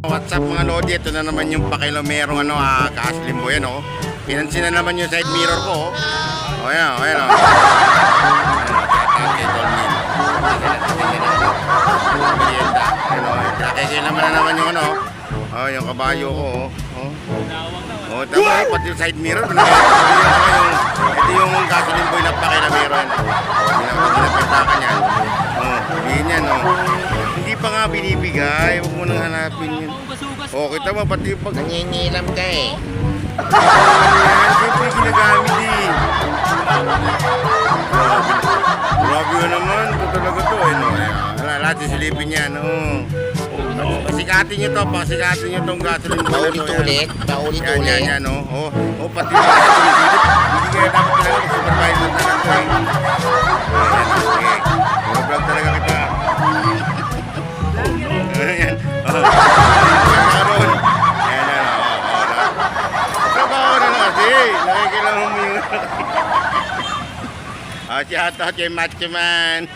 What's up mga Lodi? Ito na naman yung pakilomerong kaaslimbo yan oh. Pinansin na naman yung side mirror ko oh. O yan, o yan o. Nakikil naman na naman yung oh, yung kabayo ko oh. Oh, tapos pati yung side mirror. Ito yung gasoline boy na pakilomeron. Pinapitakan yan. Oh, yun yan oh. Hindi pa nga binibigay. Huwag mo nang hanapin yun. Oh, kita mo pati pag nangingilam ka eh. Siyempre ginagamit eh. Grabe yun naman. Ito talaga to eh. No? Lahat isilipin niya. No? Pasikatin nyo to. Pasikatin nyo tong gasoline. Paulit-ulit. Paulit-ulit. Yan. No? Oh, pati yung gasoline. Hindi kaya dapat talaga supervisor na lang to eh. Vlog talaga kita. Ayan. Karoon. Ayan. Trabaho na lang kasi. Nakikilala mo yung... Shout out kay Macho Man.